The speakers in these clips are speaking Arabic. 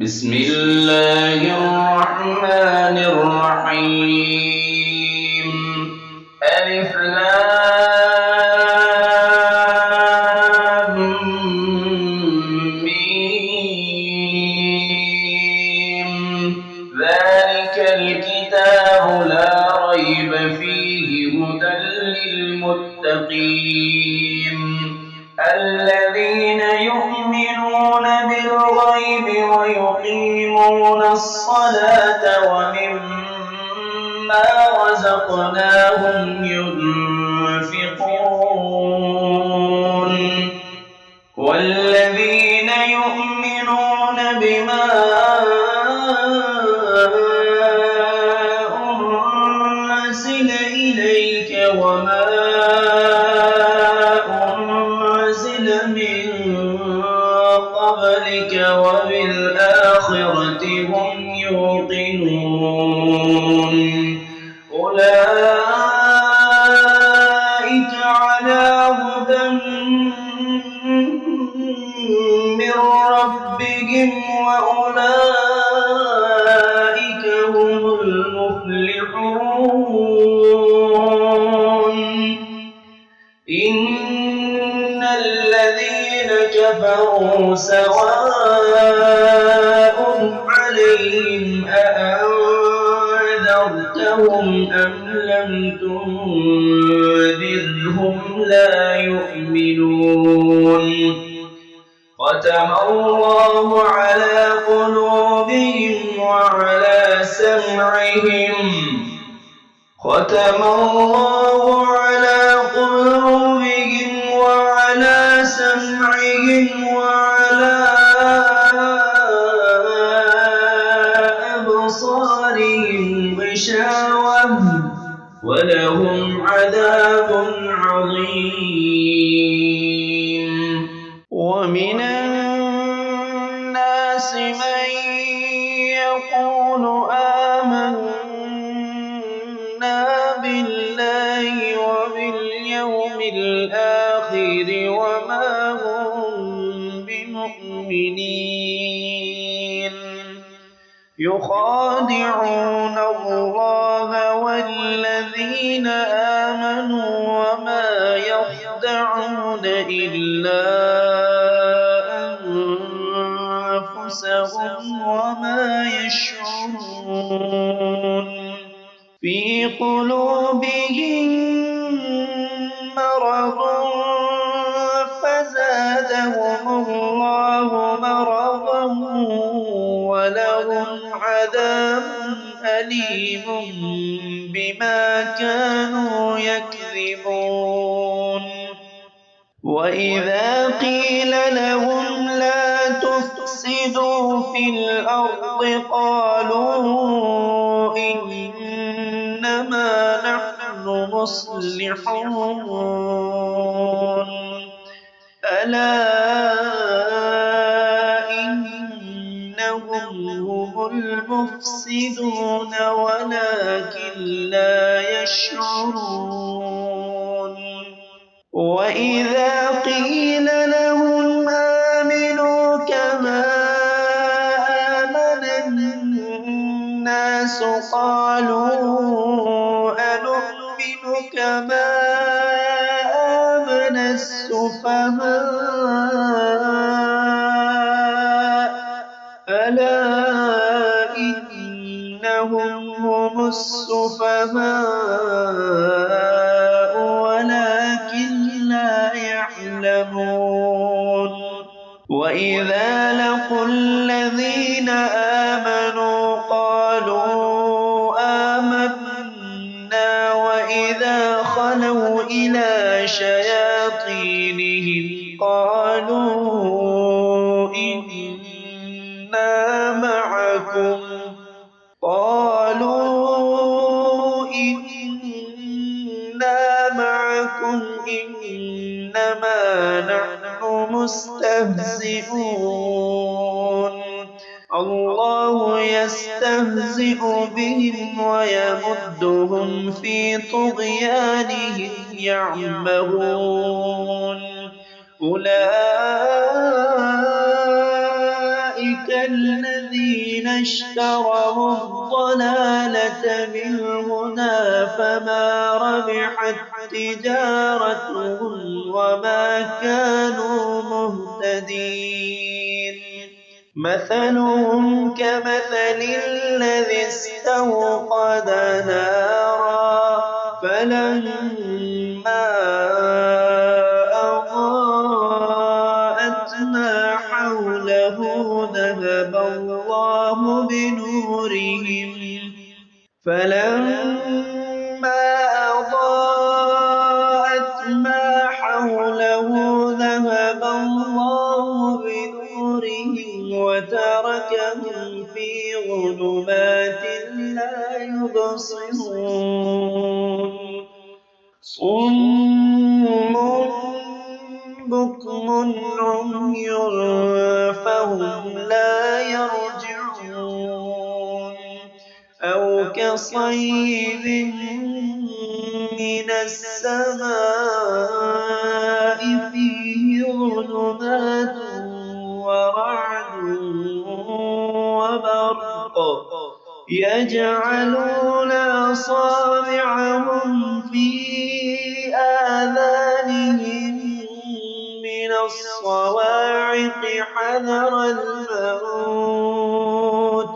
بسم الله الرحمن الرحيم. ألف لام ميم. ذلك الكتاب لا ريب فيه هدى للمتقين الذين يؤمنون بالغيب ويقيمون الصلاة ومما رزقناهم ينفقون والذين يؤمنون بما أنزل إليك وما وبالآخرة هم يوقنون أولئك على هدى من ربهم وأولئك هم المفلحون. إن الذين كفروا سواء عليهم أأنذرتهم أم لم تنذرهم لا يؤمنون. ختم الله على قلوبهم وعلى سمعهم وعلى أبصارهم غشاوة ولهم عذاب عظيم. ومن الناس من يقول آمنا بالله وباليوم الآخر وما هم بمؤمنين يخادعون الله والذين آمنوا وما يخدعون إلا أنفسهم وما يشعرون. في قلوبهم مرض فزادهم الله مرضا ولهم عذاب أليم بما كانوا يكذبون. وإذا قيل لهم لا تفسدوا في الأرض قالوا إنما نحن مصلحون. ألا إنهم هم المفسدون ولكن لا يشعرون. وإذا قيل لهم آمنوا كما آمن الناس قالوا أنؤمن كما آمن السفهاء ألا إنهم هم السفهاء ولكن لا يعلمون. وإذا لقوا الذين آمنوا قالوا آمنا وإذا خلوا إلى شياطينهم قالوا إنا معكم إنما نحن مستهزئون. الله يستهزئ بهم ويمدهم في طغيانهم يعمهون. أولئك الذين الذين اشتروا الضلالة بالهدى فما ربحت تجارتهم وما كانوا مهتدين مثلهم كمثل الذي استوقد نارا فلما أضاءت ما حوله ذهب الله بنورهم وتركهم في ظلمات لا يبصرون صم بكم عمي فهم لا يرجعون أو كصيب من السماء فيه ظلمات ورعد وبرق يجعلون أصابعهم في آذانهم من الصواعق حذر الموت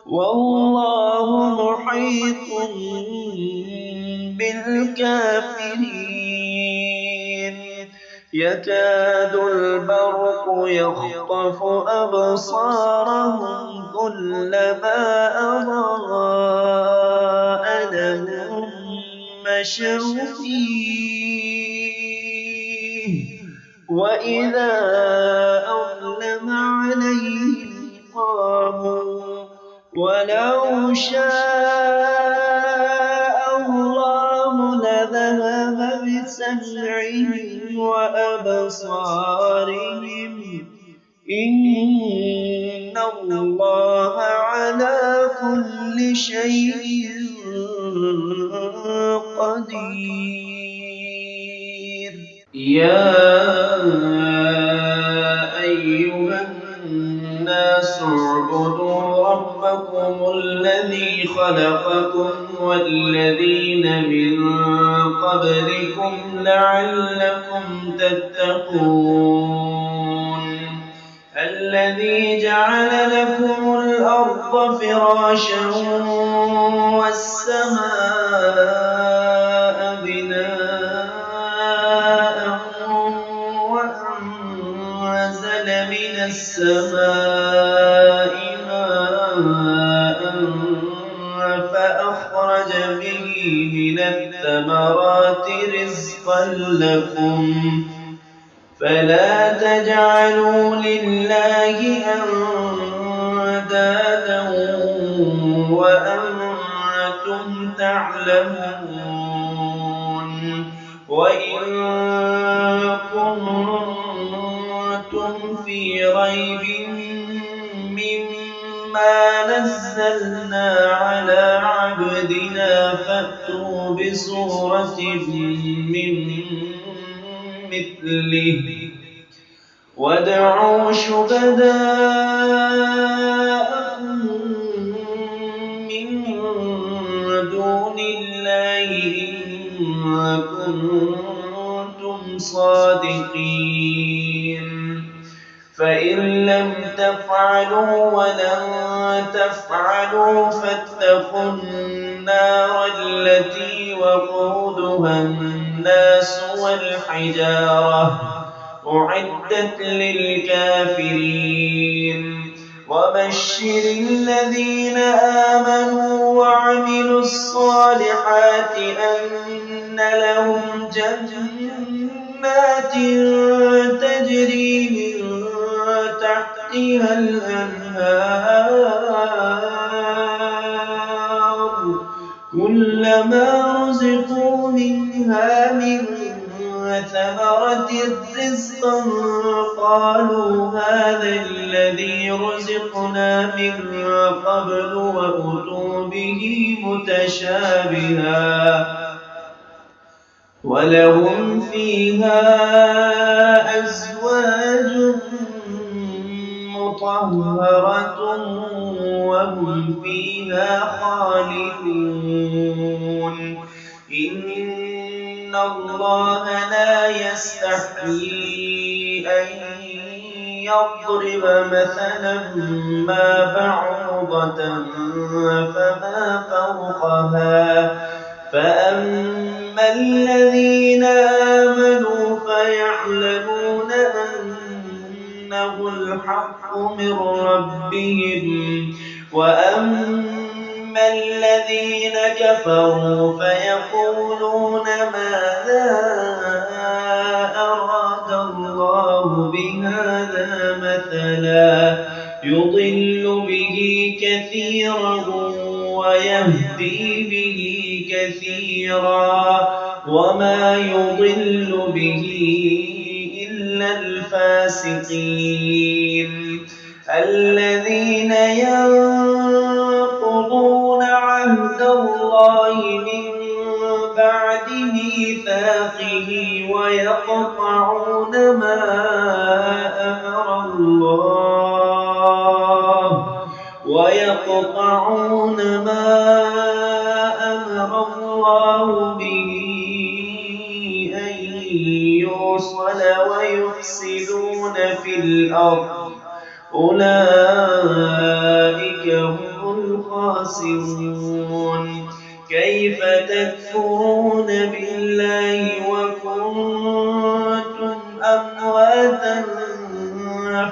والله محيط بالكافرين يكاد البرق يخطف أبصارهم كلما أضاء لهم مشوا فيه وإذا أظلم عليهم قاموا ولو شاء الله لذهب بسمعهم وأبصارهم إن الله على كل شيء قدير يا أيها الناس اعبدوا ربكم الذي خلقكم والذين من قبلكم لعلكم تتقون الذي جعل لكم الأرض فراشا والسماء بناء وأنزل من السماء ماء فأخرج به من الثمرات رزقا لكم فلا تجعلوا لله أندادا وأنتم تعلمون وإن كنتم في ريب مما نزلنا على عبدنا فأتوا بسورة من مثله وادعوا شهداءكم من دون الله إن كنتم صادقين فإن لم تفعلوا ولن تفعلوا فاتقوا النار التي وقودها الناس والحجارة أعدت للكافرين وبشر الذين آمنوا وعملوا الصالحات أن لهم جنات تجري من تحتها الأنهار كلما رزقوا منها من ثمرة رزقا قالوا هذا الذي رزقنا من قبل وأتوا به متشابها ولهم فيها أزواج مطهرة وهم فيها خالدون إن الله لا يستحيي أن يضرب مثلا ما بعوضة فما فوقها فأما الذين آمنوا فيعلمون أنه الحق من ربهم وأما الذين كفروا فيقولون ماذا أراد الله بهذا مثلا يضل به كثيرا ويهدي به كثيرا وما يضل به إلا الفاسقين الذين ينقضون عهد الله من بعد ميثاقه ويقطعون ما أمر الله به أن يوصل ويفسدون في الأرض أولئك هم الخاسرون كيف تكفرون بالله وكنتم أمواتا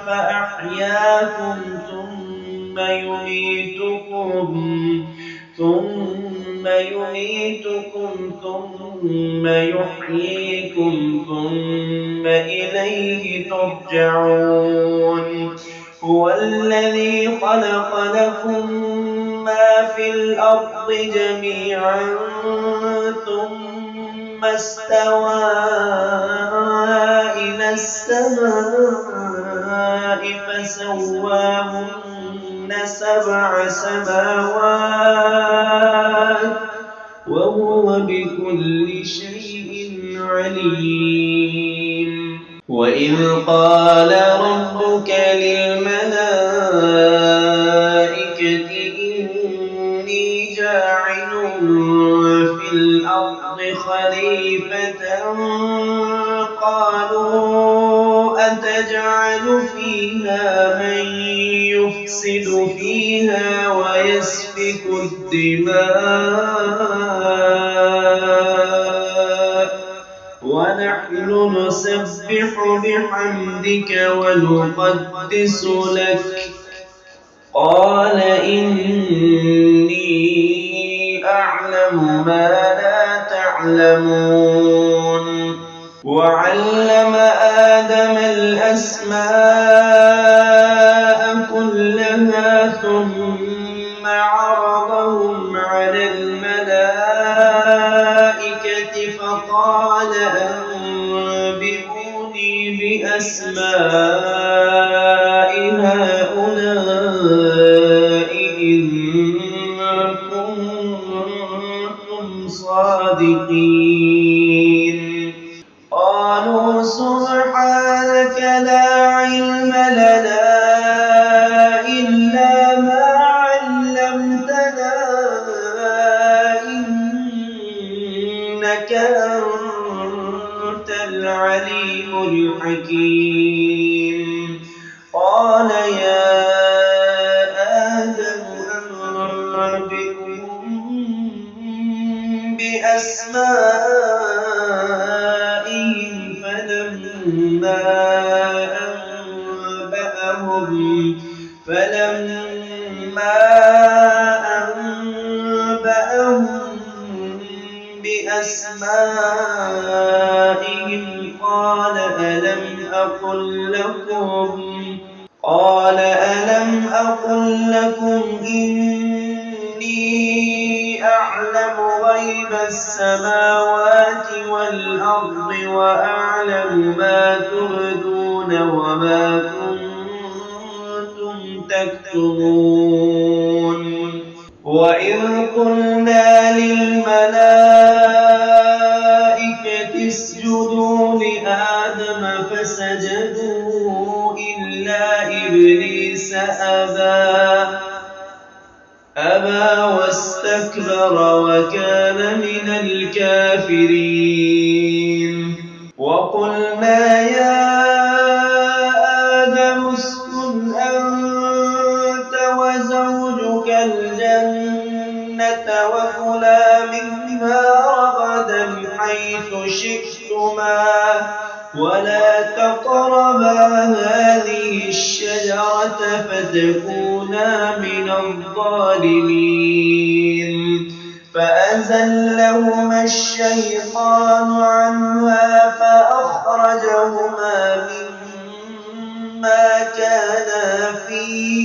فأحياكم ثم يميتكم ثم يحييكم ثم إليه ترجعون هو الذي خلق لكم ما في الأرض جميعا ثم استوى إلى السماء فسواهن 7 سماوات وهو بكل شيء عليم وإذ قال ربك للملائكة إني جاعل في الأرض خليفة قالوا أتجعل فيها من يفسد فيها ويسفك الدماء ونحن نسبح بحمدك ونقدس لك قال إني أعلم ما لا تعلمون وعلم آدم الأسماء كلها ثم عرضهم على الملائكة فقال أنبئوني بأسماء هؤلاء إن كنتم صادقين قالوا سبحانك لا علم لنا إلا ما علمتنا إنك أنت العليم الحكيم قال يا آدم أنبئهم بأسمائهم فلما أنبأهم بأسمائهم قال ألم أقل لكم إني أعلم غيب السماوات والأرض وأعلم ما تبدون وما كنتم تكتمون وإذ قلنا للملائكة اسجدوا لآدم فسجدوا إلا إبليس واستكبر وكان من الكافرين وقلنا يا آدم اسكن أنت وزوجك الجنة وكلا منها رغدا حيث شئتما ولا تقربا هذه الشجرة فتكونا من الظالمين فأزلهما الشيطان عنها فأخرجهما مما كانا فيه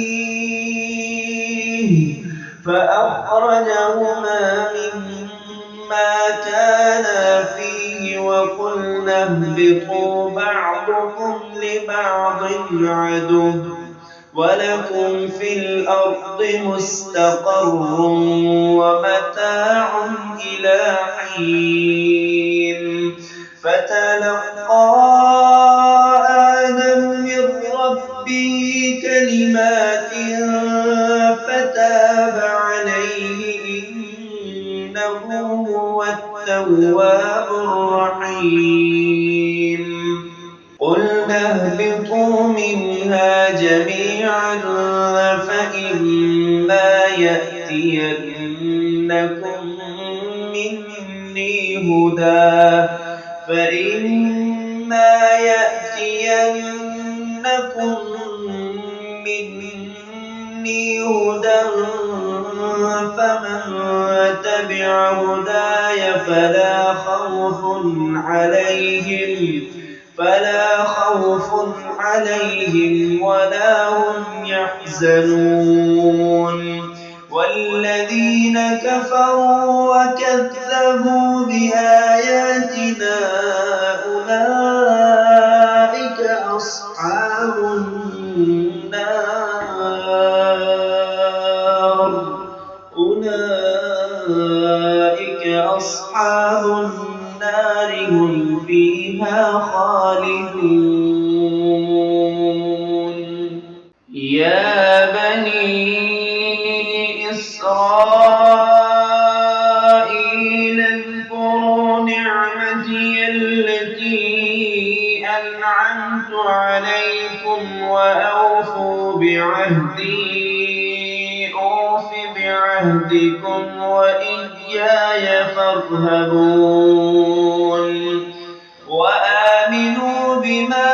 وقلنا اهبطوا بعضكم لبعض عدو ولكم في الأرض مستقر ومتاع إلى حين فتلقى آدم من ربه كلمات فتاب عليه إنه هو التواب الرحيم قلنا اهبطوا منها جميعا فإما يأتينكم مني هدى فمن تبع هداي فلا خوف عليهم ولا هم يحزنون والذين كفروا وكذبوا بآياتنا أولئك أصحاب النار هم فيها خالدون يا بني إسرائيل اذكروا نعمتي التي أنعمت عليكم وأوفوا بعهدي أوف بعهدكم وإياي فارهبون وآمنوا بما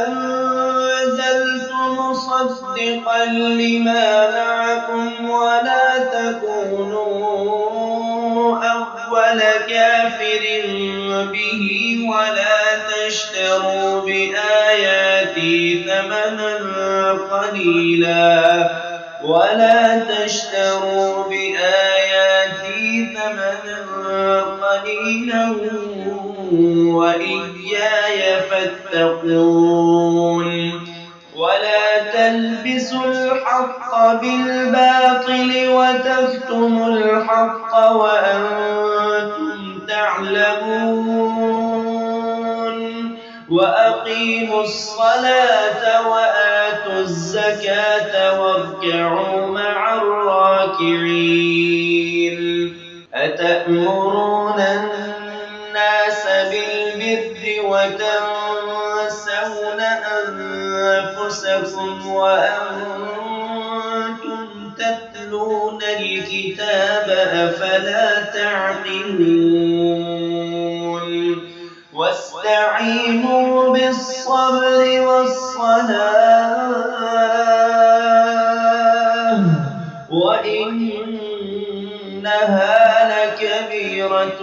أنزلت مصدقا لما معكم ولا تكونوا أول كافر به ولا تشتروا بآياتي ثمنا قليلا وإياي فاتقون ولا تلبسوا الحق بالباطل وتكتموا الحق وأنتم تعلمون وأقيموا الصلاة وآتوا الزكاة واركعوا مع الراكعين أتأمرون الناس بالبر وتنسون أنفسكم وأنتم تتلون الكتاب أفلا تعقلون واستعينوا بالصبر والصلاة وإنها لكبيرة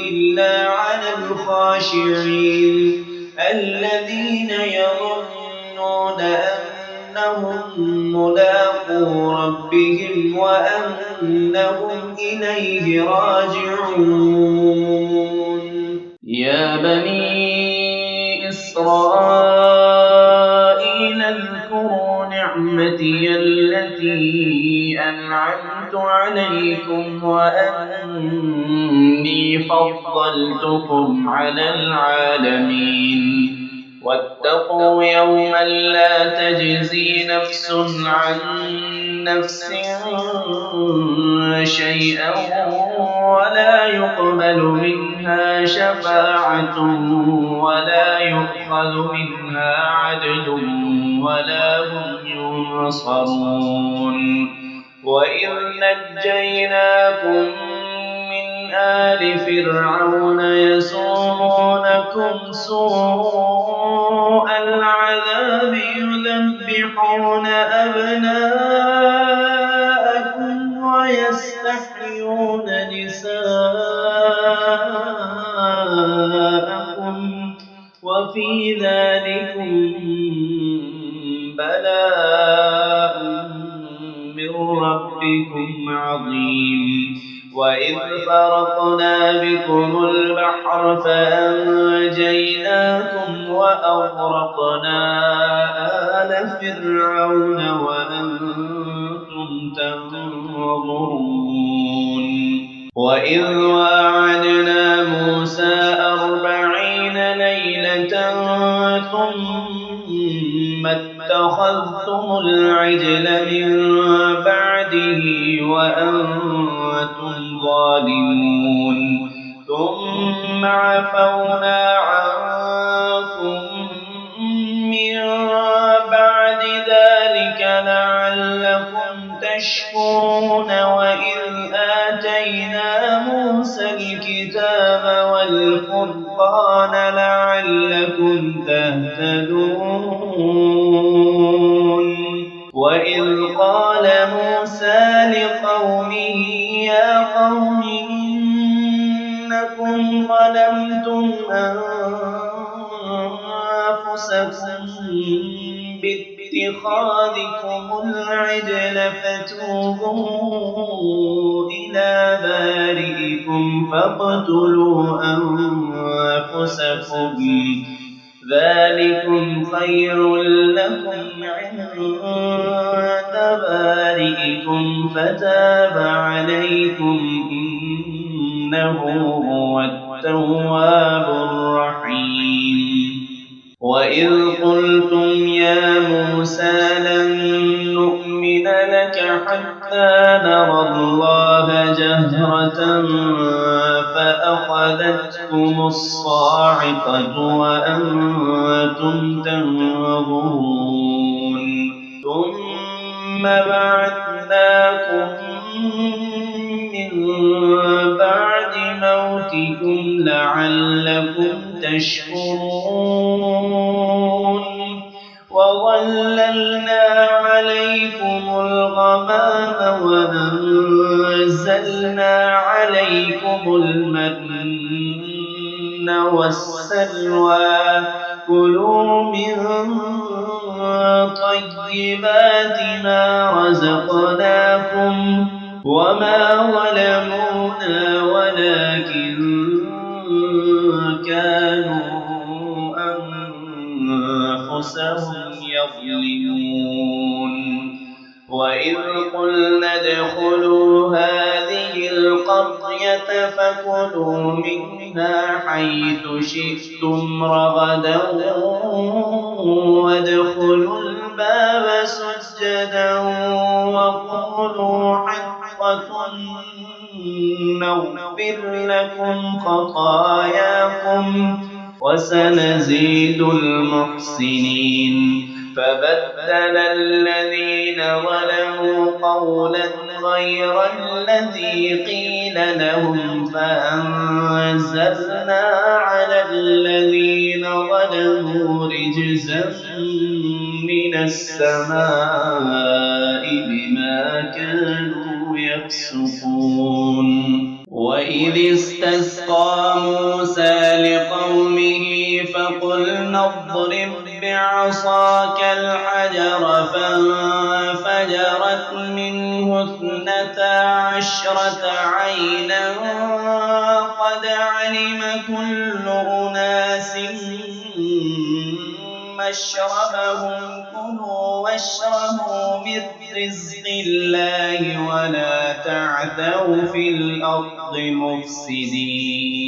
إلا على الخاشعين الذين يظنون أنهم ملاقو ربهم وأنهم إليه راجعون يا بني إسرائيل اذكروا نعمتي التي أنعمت عليكم وأني فضلتكم على العالمين واتقوا يوما لا تجزي نفس عن نفس شيئا ولا يقبل منها شفاعة ولا يؤخذ منها عدل ولا هم ينصرون وإذ نجيناكم من آل فرعون يسومونكم سوء العذاب يذبحون أبناءكم ويستحيون نساءكم وفي ذلكم بلاء من ربكم عظيم وإذ فرقنا بكم البحر فأنجيناكم وأغرقنا آل فرعون وأنتم تنظرون وإذ واعدنا موسى 40 ليلة ثم اتخذتم العجل من بعده وأنتم ظالمون ثم عفونا عنكم من بعد ذلك لعلكم تشكرون وإذ آتينا موسى الكتاب والفرقان لعلكم تهتدون وإذ قال موسى لقومه يا قوم إنكم ظلمتم أنفسكم باتخاذكم العجل فتوبوا إلى بارئكم فاقتلوا أنفسكم ذلكم خير لكم عند بارئكم فتاب عليكم إنه هو التواب الرحيم وإذ قلتم يا موسى لن نؤمن لك حتى نرى الله جهرة فأخذتكم الصاعقة وأنتم تنظرون ثم بعثناكم من بعد موتكم لعلكم تشكرون وظللنا عليكم الغمام وأنزلنا عليكم المن والسلوى كلوا من طيبات ما رزقناكم وما ظلمونا ولكن كانوا أنفسهم يظلمون وإذ قلنا ادخلوا هذه القرية فكلوا منها حيث شئتم رغدا وادخلوا الباب سجدا وقولوا حطة نغفر لكم خطاياكم وسنزيد المحسنين فبدل الذين ظلموا قولا غير الذي قيل لهم فأنزلنا على الذين ظلموا رجزا من السماء بما كانوا يفسقون وإذ استسقى موسى لقومه فقلنا اضرب بعصاك الحجر فانفجرت منه 12 عينا قد علم كل أناس مشربهم كلوا واشربوا من رزق الله ولا تعثوا في الأرض مفسدين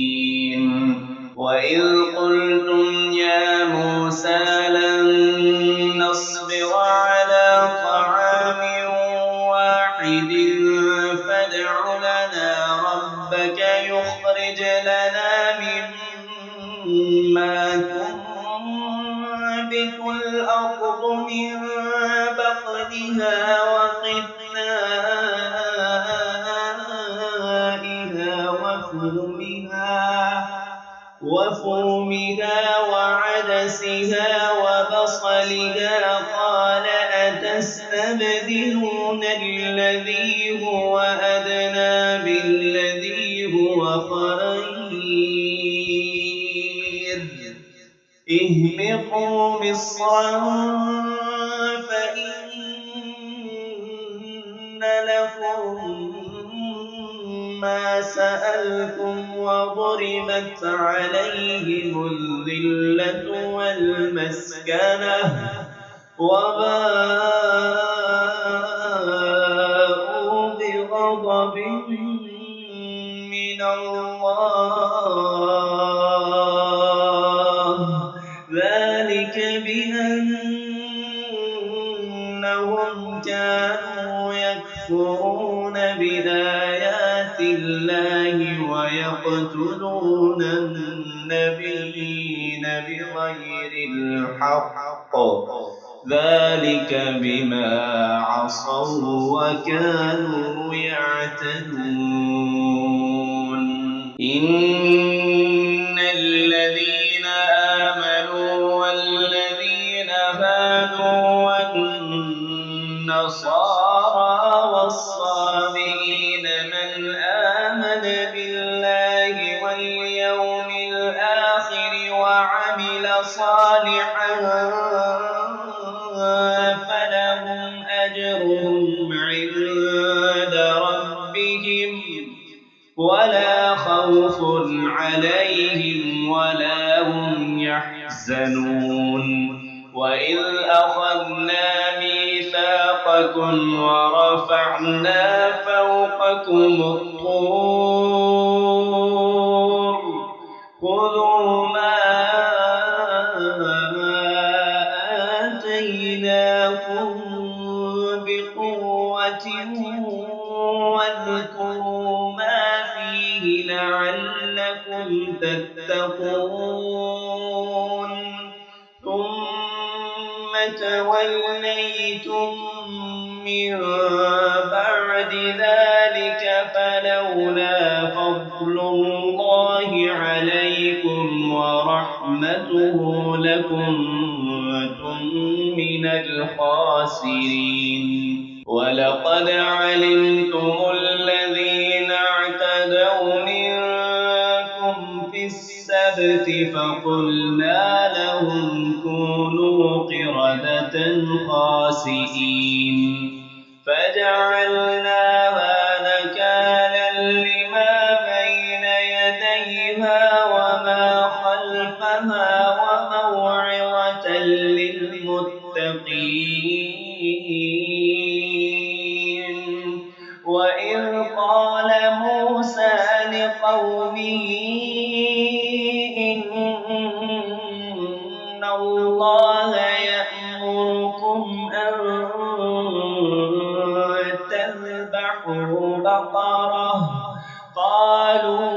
وإذ قلتم يا موسى لن نصبر على طعام واحد فادع لنا ربك يخرج لنا مما تنبت الأرض من بقلها وقثائها وفومها وعدسها وبصلها قال أتستبدلون الذي هو أدنى بالذي هو خير اهبطوا مصرا فإن لكم ما سألتم وضربت عليهم الذلة والمسكنة وباءوا بغضب من الله ذلك بأنهم كانوا يكفرون بآيات الله ويقتلون النبيين بغير الحق ذلك بما عصوا وكانوا يعتدون إن الذين آمنوا والذين هادوا والنصارى والصابئين من آمن بالله واليوم الآخر وعمل صالحا فلهم أجرهم عند ربهم ولا خوف عليهم ولا هم يحزنون وإذ أخذنا ميثاقكم ورفعنا فوقكم الطور خذوا ما آتيناكم بقوة واذكروا ما فيه لعلكم تتقون ثم توليتم من بعد ذلك فلولا فضل الله عليكم ورحمته لكنتم من الخاسرين ولقد علمتم الذين اعتدوا منكم في السبت فقلنا لهم كونوا قردة خاسئين فجعلناها نكالا لما بين يديها وما خلفها وموعظة للمتقين وإذ قال موسى لقومه إن الله يأمركم أن تذبحوا بقرة قالوا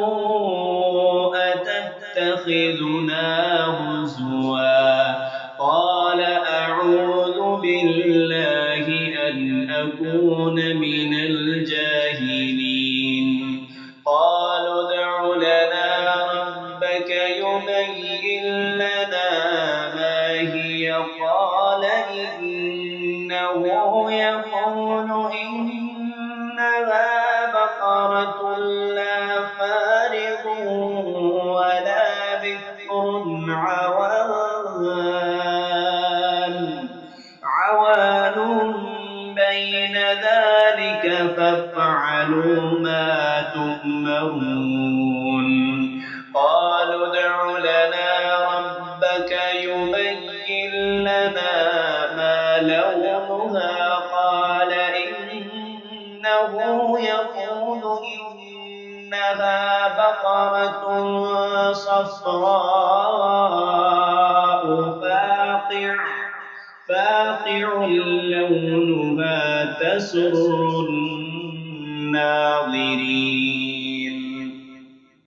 أتتخذنا هزوا قال أعوذ بالله أن أكون من الجاهلين قالوا ادع لنا ربك يبين لنا ما هي قال إنه يقول إنها بقرة لا فارغ ولا بكر عوان بين ذلك فافعلوا ما تؤمرون قالوا ادع لنا ربك يبين لنا ما لونها قال إنه يقول إنها بقرة صفراء فاقع فاقع لونها تسر الناظرين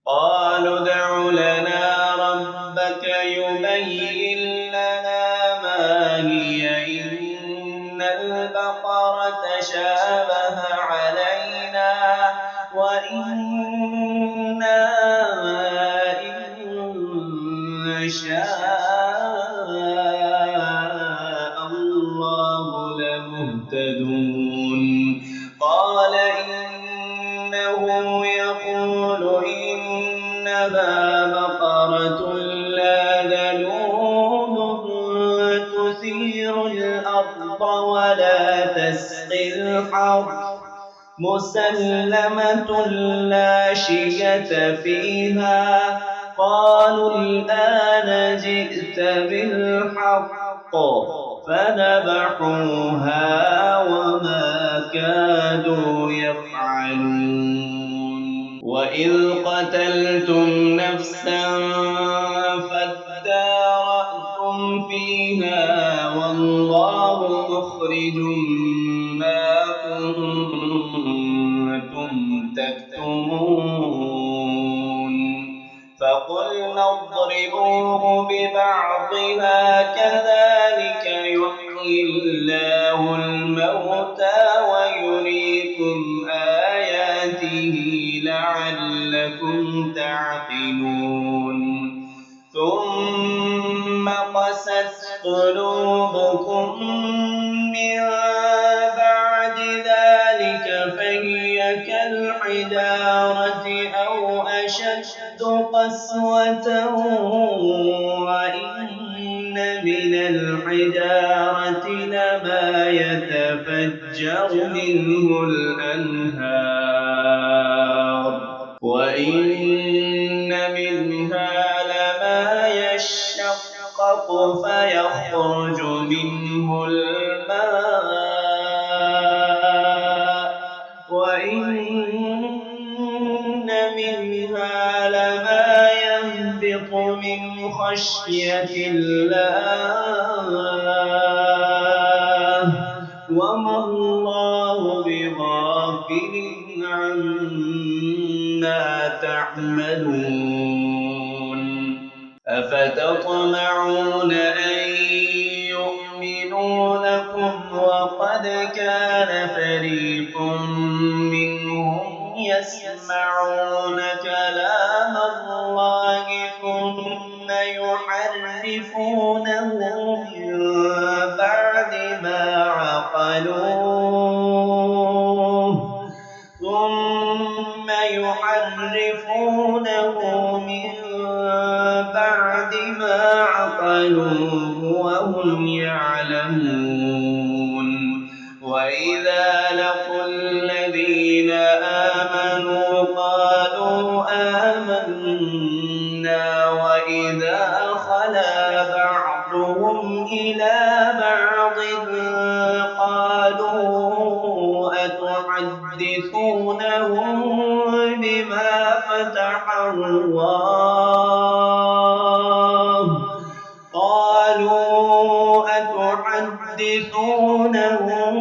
قالوا ادع لنا ربك يبين لنا ما هي إن البقرة شابه علينا وإنا إن شاء الله لمهتدون قال إنه يقول إنها بقرة لا ذلول تثير الأرض ولا تسقي الحرث مسلمة لا شية فيها قالوا الآن جئت بالحق فذبحوها وما كادوا يفعلون وإذ قتلتم نفسا فادارأتم فيها والله مخرج ما كنتم تكتمون فقلنا اضربوه ببعضها كذلك يحيي الله الموتى ويريكم آياته لعلكم تعقلون ثم قست قلوبكم من بعد ذلك فهي كالحجارة أو أشد قسوة وإن من الحجارة لما يتفجر منه الأنهار وإن منها لما يشقق فيخرج منه الماء وإن منها لما يهبط من خشية الله وما الله بغافل عما تعملون أفتطمعون أن يؤمنوا لكم وقد كان فريق منهم يسمعون كلام الله ثم يحرفونه من بعد ما عقلوه وهم يعلمون وإذا لقوا الذين آمنوا قالوا آمنا وإذا خلا بعضهم إلى بعض قالوا أتحدثونهم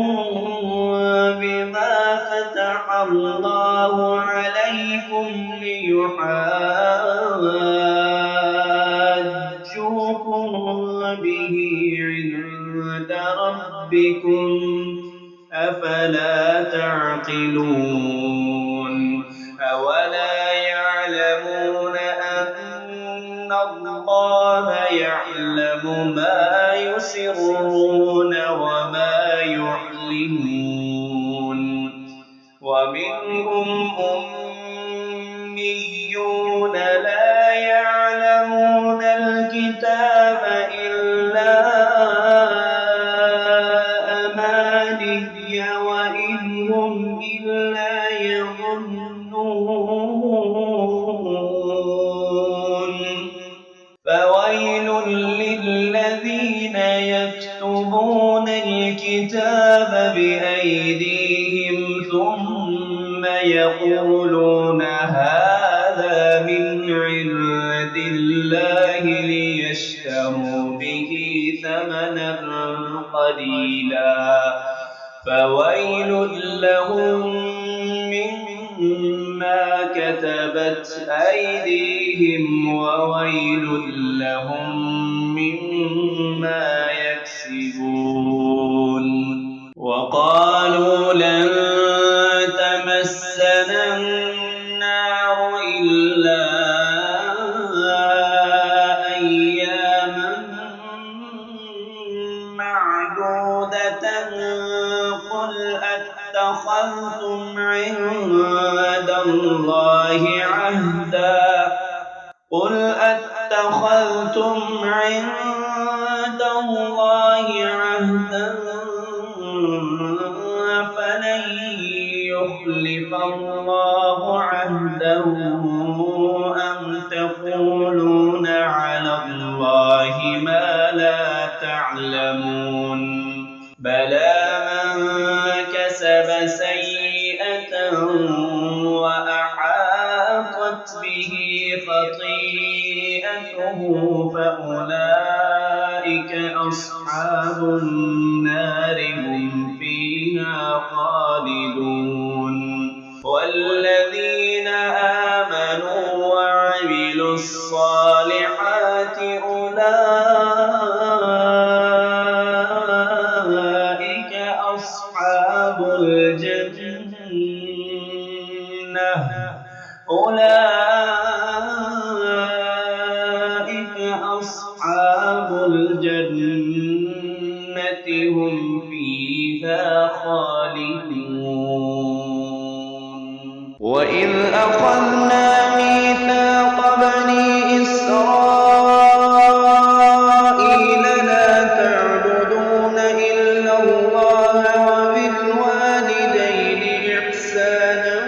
بما فتح الله عليكم ليحاجوكم به عند ربكم أفلا تعقلون أولا يعلمون أن الله يعلم ما يسرون وما يعلنون ومنهم أميون لا يعلمون الكتاب إلا أماني وإن هم إلا يظنون فويل للذين يكتبون الكتاب بأيديهم ثم يقولون هذا من عند الله ليشتروا به ثمنا قليلا قليلا فويل لهم مما كتبت أيديهم وويل لهم مما يكسبون وقالوا لن تمسنا النار إلا أياما معدودة قل أتخذتم عند الله عهدا فلن يخلف الله عهده أم تقولون على الله ما لا تعلمون بلى من كسب سيئة وأحاطت به خطيئته فأولئك أصحاب النار هم فيها خالدون والذين آمنوا وعملوا الصالحات أولئك أصحاب الجنة هم فيها خالدون وإذ أخذنا ميثاق بني إسرائيل لا تعبدون إلا الله وبالوالدين إحسانا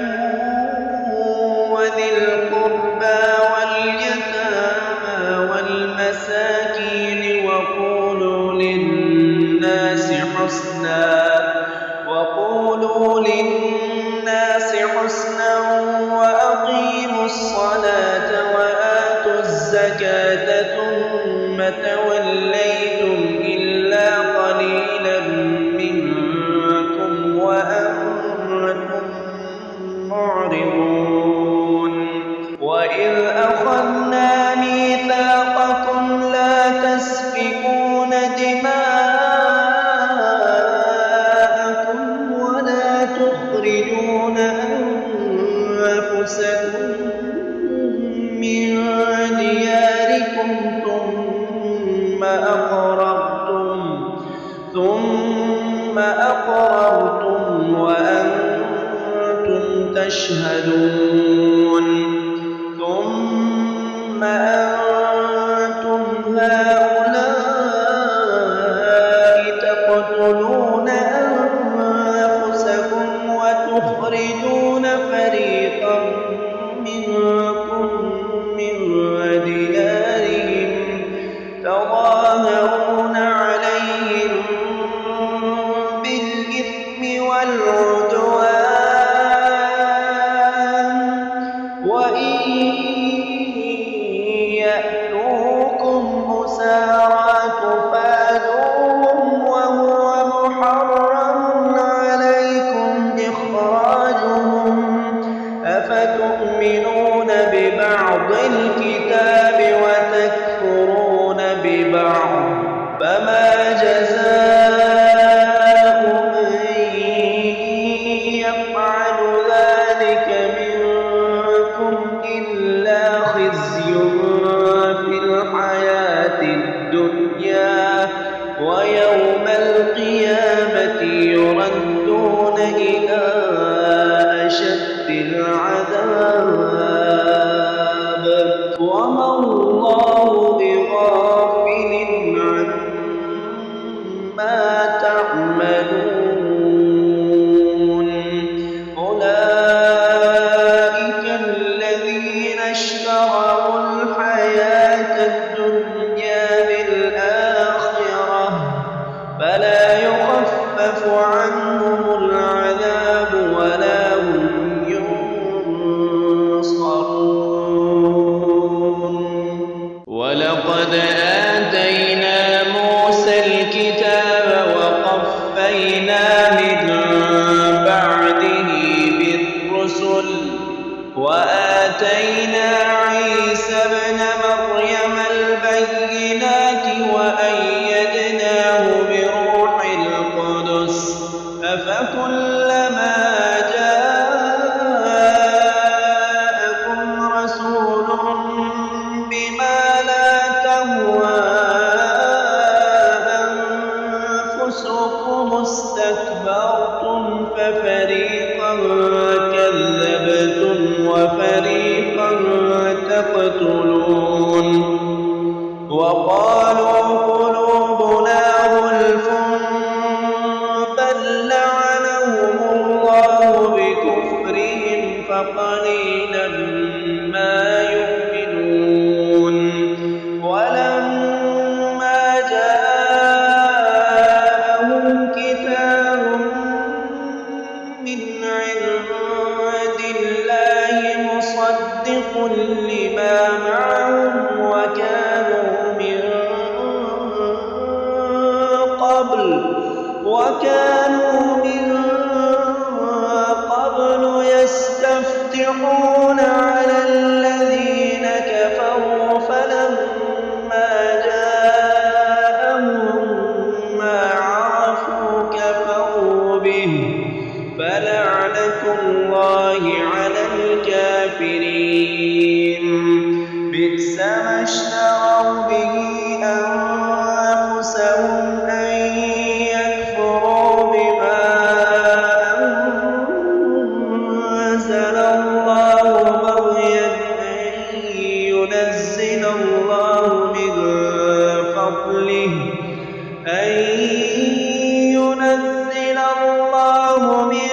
وذي القربى واليتامى والمساكين وقولوا للناس حسنا وأقيموا الصلاة وآتوا الزكاة ثم توليتم إلا قليلا منكم وأنتم معرضون وإذ أخذنا ميثاقكم لا تسفكون دماءكم ولا تخرجون أنفسكم من دياركم ثم أقررتم وأنتم تشهدون ثم أنتم هؤلاء تقتلون أنفسكم وتخرجون فريقا منكم من ديارهم تظاهرون عليهم بالإثم والعدوان وإن يأتوكم أسارى تفادوهم وهو محرم عليكم إخراجهم أفتؤمنون ببعض الكتاب وتكفرون ببعض فما جزاء من يفعل ذلك منكم إلا خزي في الحياة الدنيا ويوم القيامة يردون إلى أشد العذاب وما الله بغافل عما تعملون أولئك الذين اشتروا الحياة الدنيا بالآخرة فلا يخفف عنهم العذاب وآتينا عيسى ابن مريم البينات وأيدناه بروح القدس أفكلما جاءكم رسول بما لا تهوى أنفسكم استكبرتم ففريقا كذبتم وفريقا تقتلون وقالوا قلوبنا غلف بل لعنهم الله بكفرهم فقليلا ما يؤمنون ولما جاءهم كتاب من عند الله مصدق لما معهم وكانوا من قبل يستفتحون على الذين كفروا فلما جاءهم ما عرفوا كفروا به فلعنة الله على الكافرين بئس ما اشتروا به أنفسهم أن يكفروا بما أنزل الله بغيا أن ينزل الله من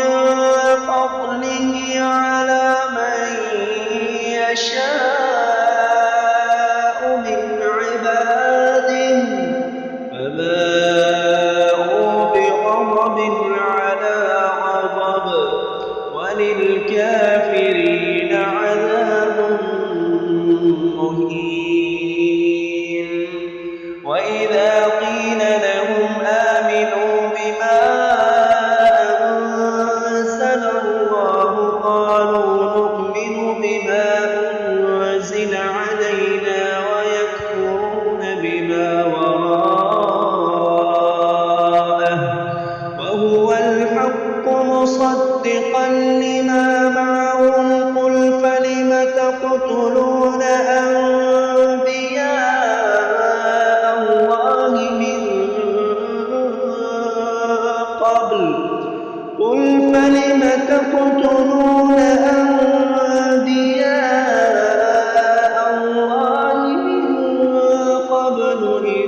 فضله على من يشاء من عباده فباءوا بغضب على غضب وللكافرين عذاب مهين وإذا قيل لهم آمنوا بما أنزل الله قالوا نؤمن بما أنزل علينا ويكفرون بما وراءه وهو الحق مصدقا لما معهم قل فلم تقتلون أنبياء الله من قبل إن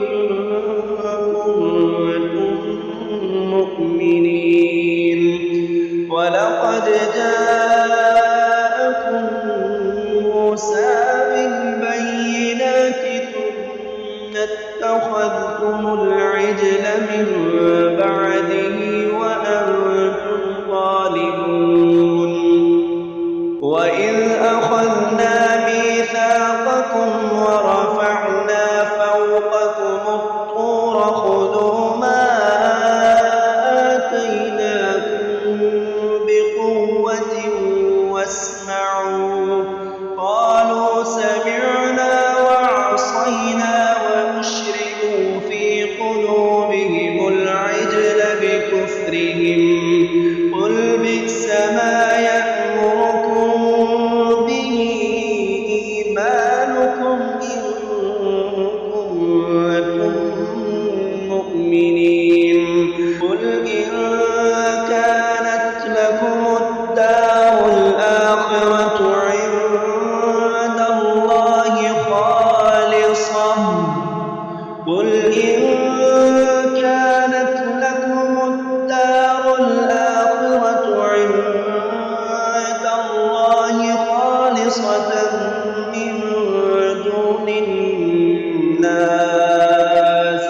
كنتم مؤمنين ولقد جاءكم موسى بالبينات ثم اتخذتم العجل من بعده وأنتم ظالمون وإذ أخذنا ميثاقكم ورفعنا فوقكم الطور خذوا ما آتيناكم بقوة واسمعوا قالوا سمعنا وعصينا وأشربوا في قلوبهم العجل بكفرهم قل بئس ما يأمركم به إيمانكم إن كنتم مؤمنين قل إن كانت لكم الدار الآخرة عند الله خالصة من دون الناس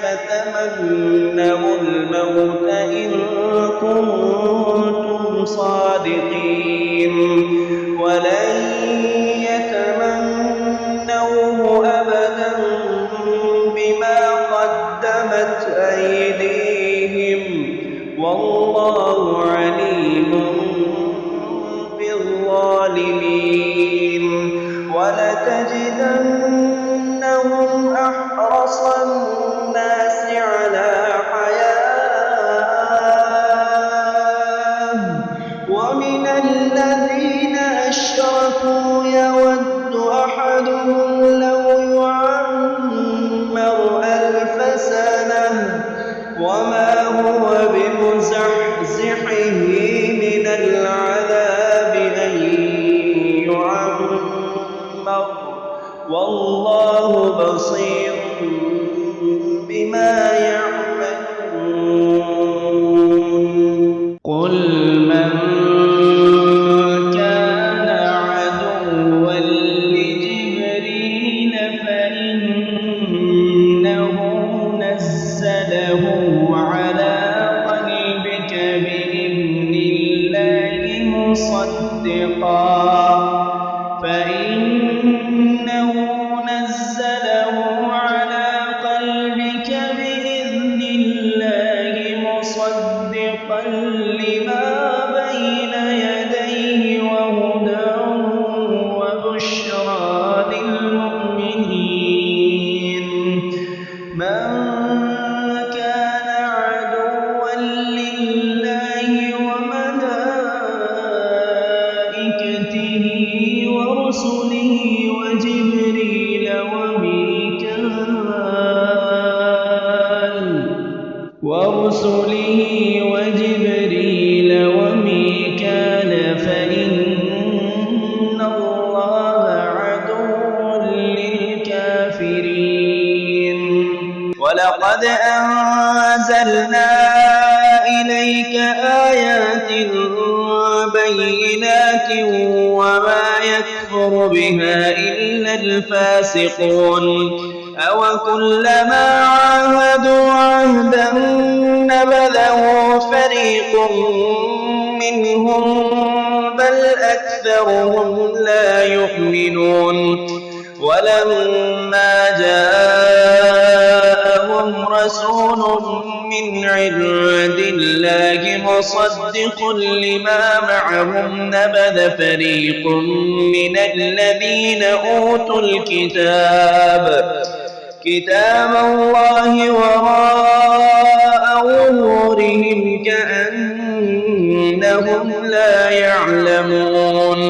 فتمنوا الموت إن كنتم صادقين ولن يتمنوه أبدا بما قدمت أيديهم والله عليم بالظالمين ولتجدنهم أحرص الناس على حياة ومن الذين أشركوا يود أحدهم لو يعمر 1000 سنة وما هو بمزحزحه من العذاب أن يعمر والله بصير بما يعملون قل من كان عدوا لجبريل فإنه نزله على قلبك بإذن الله مصدقا لما بين يديه وهدى وبشرى للمؤمنين من كان عدوا لله وملائكته ورسله وجبريل وميكال فإن الله عدو للكافرين ولقد أنزلنا إليك آيات بينات وما يكفر بها إلا الفاسقون أوكلما عاهدوا عهدا نبذه فريق منهم بل أكثرهم لا يؤمنون ولما جاءهم رسول من عند الله مصدق لما معهم نبذ فريق من الذين أوتوا الكتاب الله وراء ظهورهم كأنهم لا يعلمون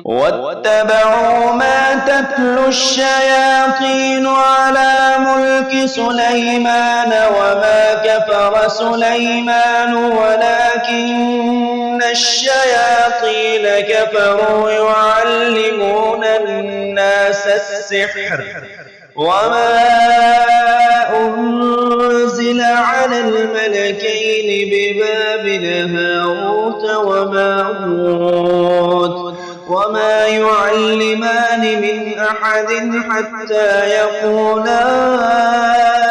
واتبعوا ما تتلو الشياطين على ملك سليمان وما كفر سليمان ولكن الشياطين كفروا يعلمون الناس السحر وما أنزل على الملكين ببابل هاروت وماروت وما يعلمان من أحد حتى يقولا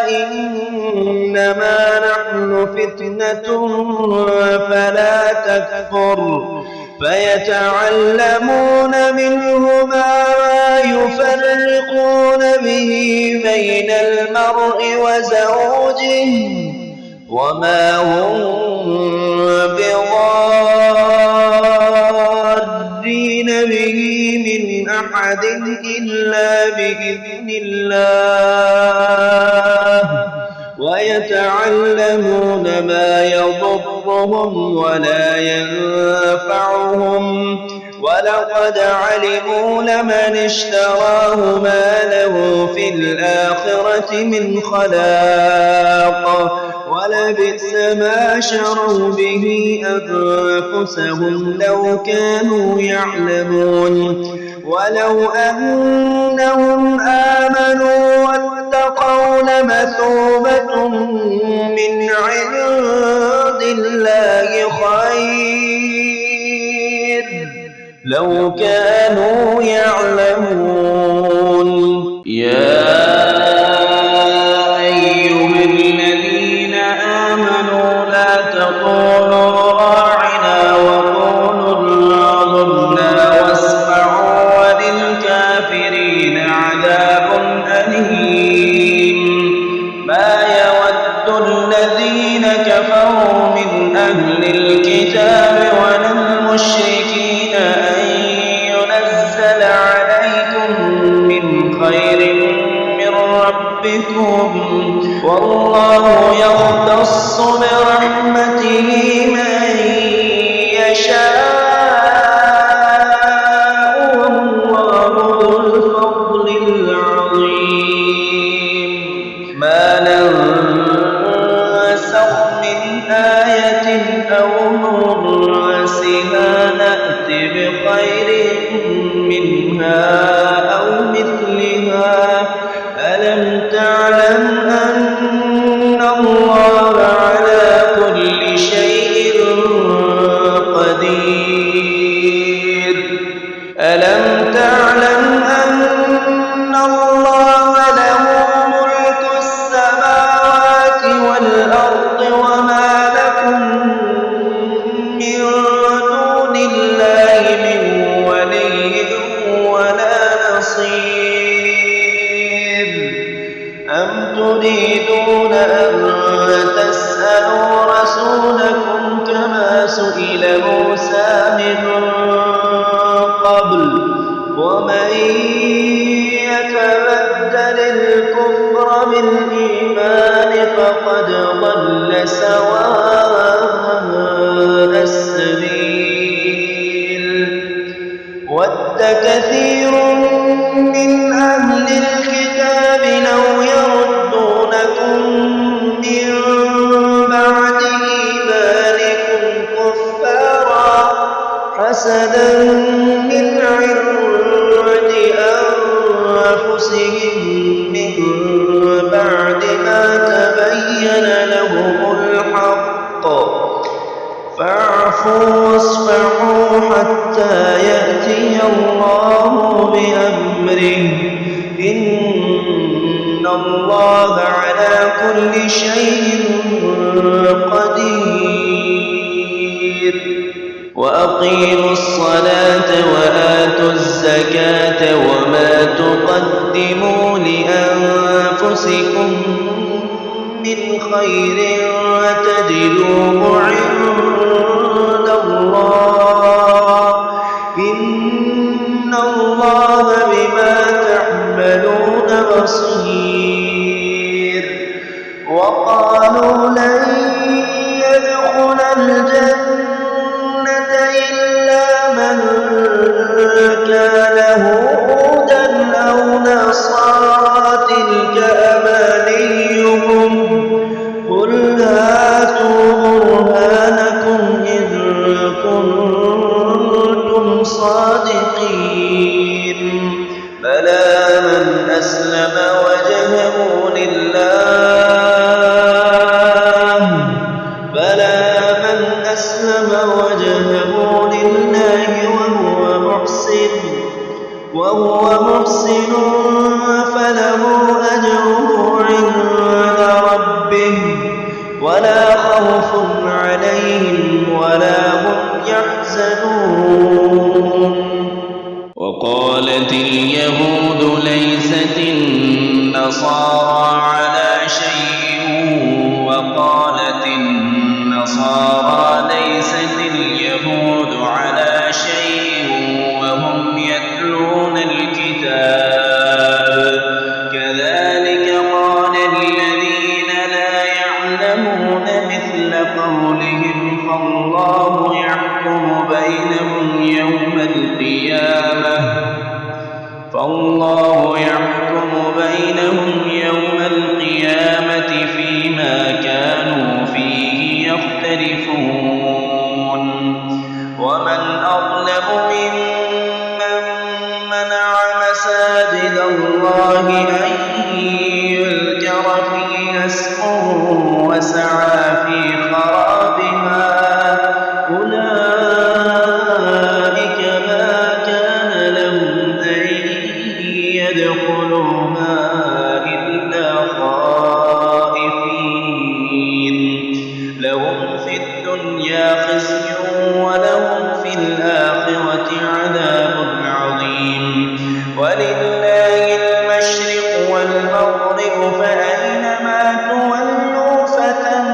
إنما نحن فتنة فلا تكفر فيتعلمون منهما ما يفرقون به بين المرء وزوجه وما هم بضارين به من أحد إلا بإذن الله ويتعلمون ما يضرهم ولا ينفعهم ولقد علموا لمن اشتراه ما له في الآخرة من خلاق ولبئس ما شروا به أنفسهم لو كانوا يعلمون ولو أنهم آمنوا واتقوا لمثوبة من عند الله خير لو كانوا يعلمون يا أيها الذين آمنوا لا تقولوا راعنا وقولوا انظرنا واسمعوا وللكافرين عذاب أليم ما يود الذين كفروا من أهل الكتاب ولا المشركين أن ينزل عليكم من خير من ربكم والله يختص برحمته من يشاء والله ذو الفضل العظيم ما ننسخ من آية أو ننسها نأت بخير منها أو مثلها ألم تعلم أن الله على كل شيء قدير ألم تعلم أن الله له ملك السماوات والأرض وما لكم من دون الله من ولي ولا نصير أم تريدون أن تسألوا رسولكم كما سئل موسى من قبل ومن يتبدل الكفر بالإيمان فقد ضل سواء السبيل ود كثير من أهل الكتاب لو يردونكم من بعد إيمانكم كفارا حسدا من عند أنفسهم من بعد ما تبين لهم الحق فاعفوا واصفحوا حتى يأتي الله بأمره إن الله على كل شيء قدير وأقيموا الصلاة وآتوا الزكاة وما تقدموا لأنفسكم من خير تجدوه عند الله إن الله بما تعملون بصير وقالوا لن يدخل الجنة إلا من كان هودا أو نصارى تلك أمانيهم قل هاتوا برهانكم إن كنتم صادقين بلى من أسلم وجهه لله وهو محسن فله أجره عند ربه ولا خوف عليهم ولا هم يحزنون وقالت اليهود ليست النصارى على شيء وقالت النصارى ليست اليهود على شيء وهم يتلون الكتاب كذلك قال الذين لا يعلمون مثل قولهم فالله يحكم بينهم يوم القيامة فيما كانوا فيه يختلفون ومن أظلم ممن منع مساجد الله أن يذكر فيها اسمه وسعى في خرابها أولئك ما كان لهم أن يدخلوها إلا خائفين لهم في الدنيا خزي ولهم في الآخرة عذاب عظيم ولله المشرق والمغرب فأينما تولوا فتم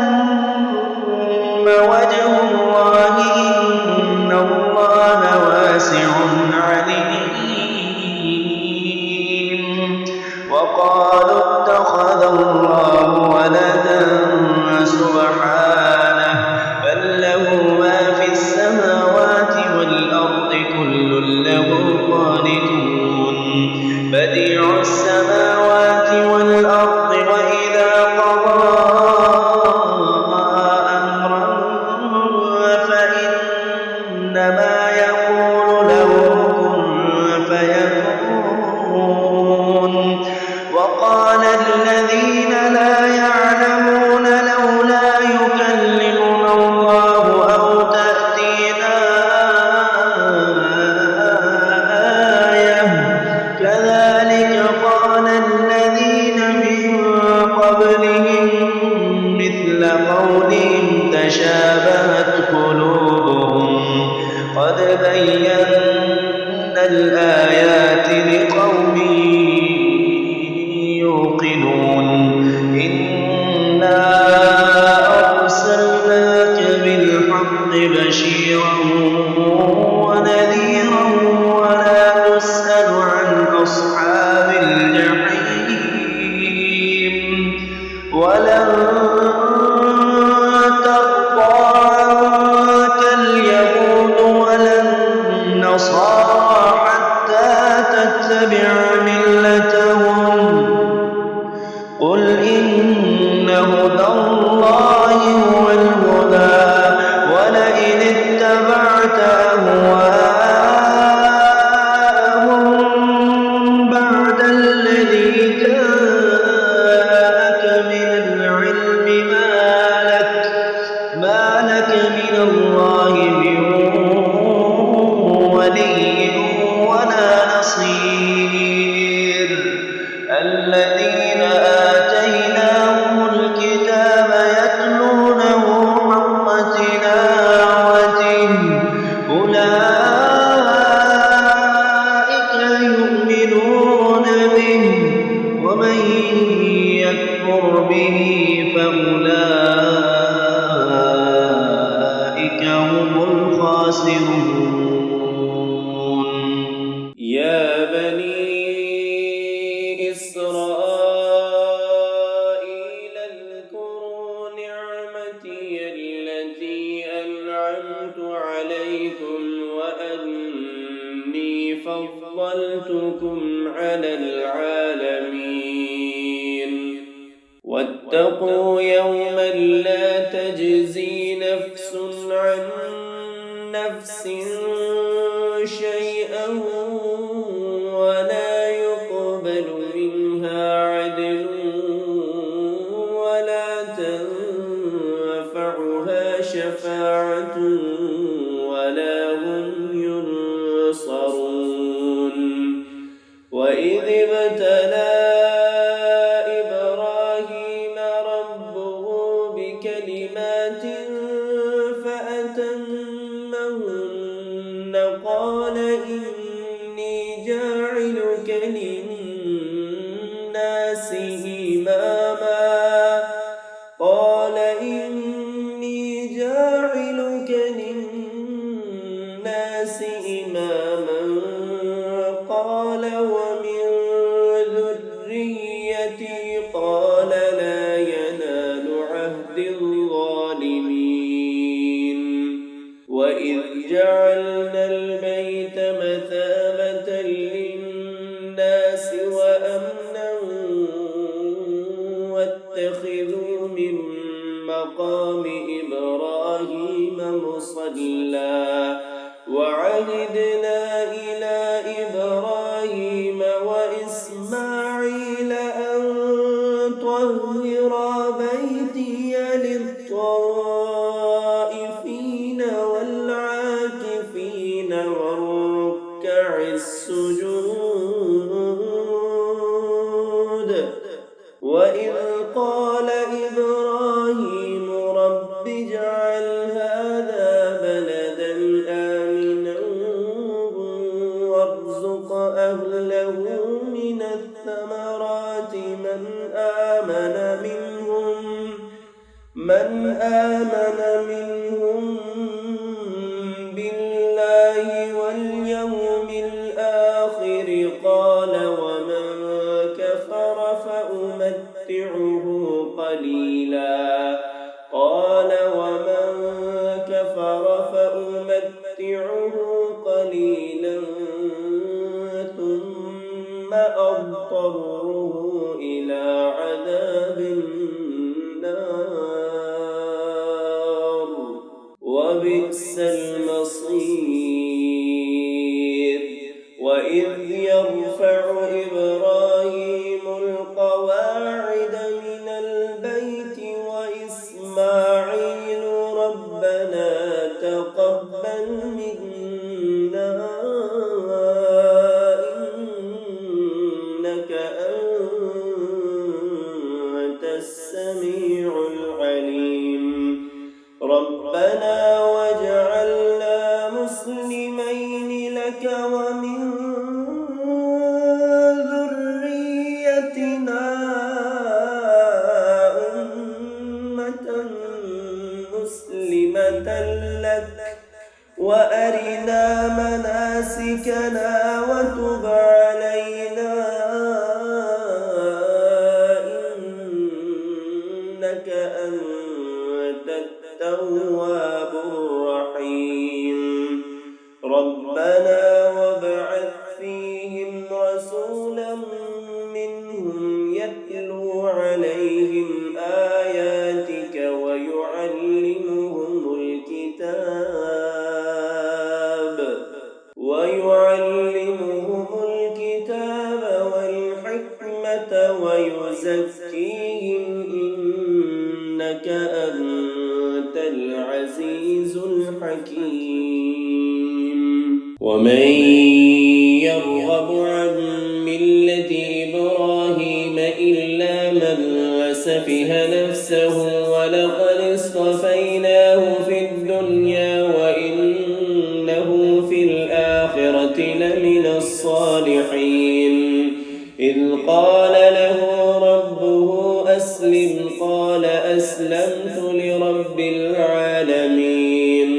قضى أمرا فإنما يقول له كن فيكون. وقال الذين لا يعلمون لولا يكلمنا الله أو تأتينا آية كذلك قال الذين من قبلهم مثل قولهم تشابهت قلوبهم قد بينا الآيات لقوم يوقنون. إنا أرسلناك بالحق بشيرا ونذيرا ولا تسأل عن أصحاب الجحيم. ولن ترضى عنك اليهود ولا النصارى حتى تتبع ملتهم قل إن هدى الله هو الهدى ولئن اتبعت أهواءهم بعد الذي جاءك من العلم ما لك من الله من ولي ولا نصير. الذين آتيناهم الكتاب يتلونه حق تلاوته أولئك يؤمنون به ومن يكفر به فأولئك هم الخاسرون. يا بني إسرائيل اذكروا نعمتي التي أنعمت عليكم وأني فضلتكم على العالمين. واتقوا يوما لا تجزي نفس عن نفس شيئا ولا يقبل منها عدل ولا تنفعها شفاعة ولا هم ينصرون. وإذ ابتلى إبراهيم ربه بكلمات فأتمهن قال إني جاعلك للناس إماما قال ومن ذريتي قال لا ينال عهد الظالمين. وإذ جعلنا البيت مثابة للناس وأمنا واتخذوا من مقام إبراهيم مصلى وعهدنا إلى إبراهيم وإسماعيل أن طهرا بيتي للطائفين والعاكفين والركع السجود. وإذ قال إبراهيم رب اجعل هذا بلدا آمنا وارزق أهله من الثمرات من آمن منهم بالله واليوم الآخر قال ومن كفر فأمتعه قليلا ثم أضطره إلى عذاب وبئس المصير وإذ يرفع إبراهيم القواعد من البيت وإسماعيل ربنا تقبل منا إنك أنت السميع العليم ربنا واجعلنا مسلمين لك ومن ذريتنا أمة مسلمة لك وأرنا مناسكنا وتب علينا إنك أنت التواب الرحيم ربنا وابعث فيهم رسولا منهم يتلو عليهم آياتك ويعلمهم الكتاب والحكمة ويزكيهم إنك أنت العزيز الحكيم ومن يرغب عن ملة إبراهيم إلا من سفه نفسه ولقد اصطفيناه في الدنيا وإنه في الآخرة لمن الصالحين إذ قال له ربه أسلم قال أسلمت لرب العالمين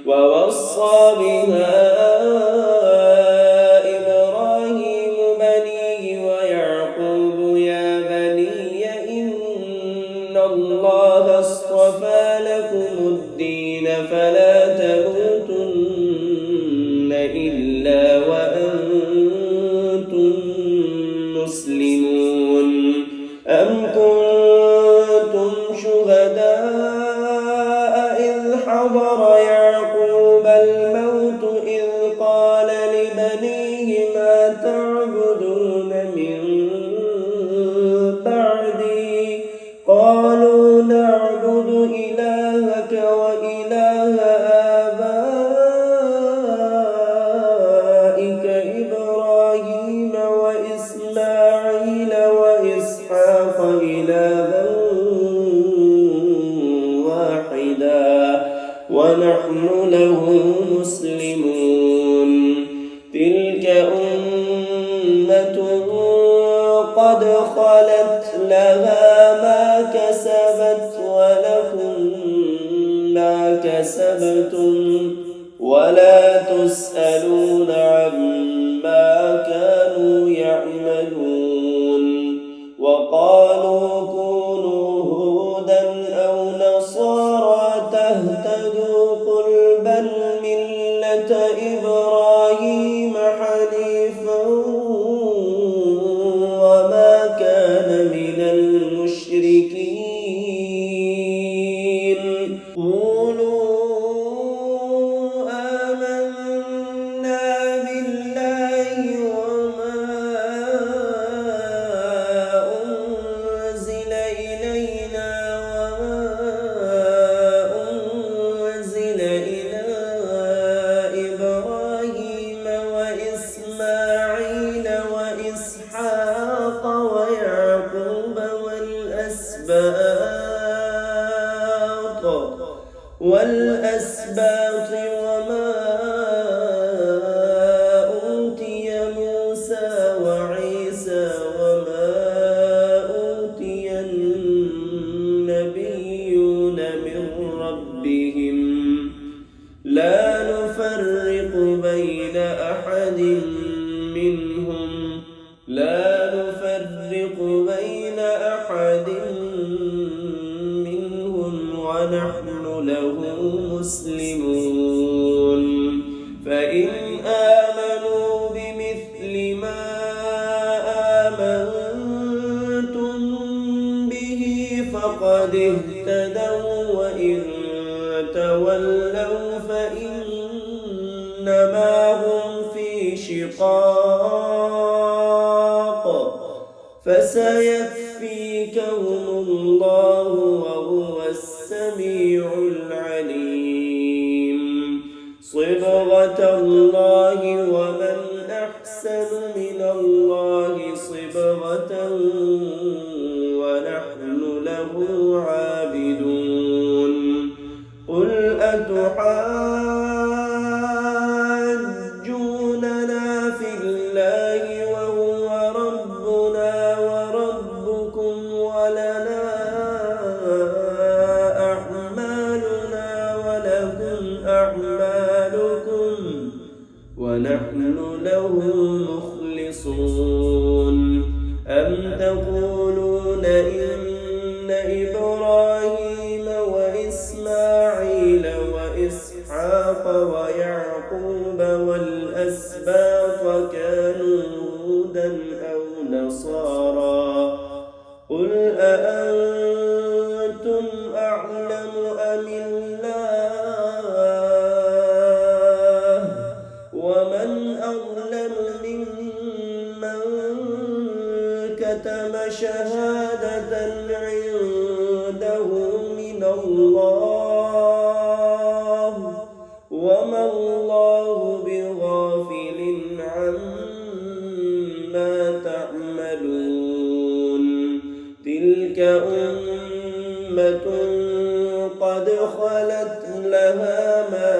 ووصى بها إبراهيم بنيه ويعقوب يا بني إن الله اصطفى لكم الدين فلا تموتن إلا وأنتم مسلمون أم كنتم شهداء إذ حضر يعقوب الموت إذ قال لبنيه ما تعبدون من بعدي قالوا نعبد إلهك وإله آبائك إبراهيم وإسماعيل وإسحاق إلها واحدا ونحن له مسلمون تلك أمة قد خلت لها ما كسبت ولكم ما كسبتم ولا تسألون عما كانوا يعملون وقالوا كونوا هودا أو نصارى تهتدوا قل بل ملة إبراهيم حنيفا وما كان من المشركين قولوا آمنا بالله وما أنزل إلينا وما أنزل إلى إبراهيم وإسماعيل وإسحاق ويعقوب والأسباط وما أوتي موسى وعيسى وما أوتي النبيون من ربهم لا نفرق بين أحد منهم ونحن له مسلمون فإن آمنوا بمثل ما آمنتم به فقد اهتدوا وإن وتولوا فإنما هم في شقاق فسيكفيكهم الله وهو السميع العليم. صبغة الله ومن أحسن من الله صبغة ونحن له عابدون. قل أتحاجوننا في الله وهو ربنا وربكم ولنا أعمالنا ولكم أعمالكم ونحن له مخلصون. أم تقولون إن إبراهيم وإسماعيل وإسحاق ويعقوب والأسباط كانوا هودا أو نصارى؟ قل أأنتم أعلم أم الله؟ ومن أظلم ممن كتم شهادة عنده من الله وما الله بغافل عما تعملون. تلك أمة قد خلت لها ما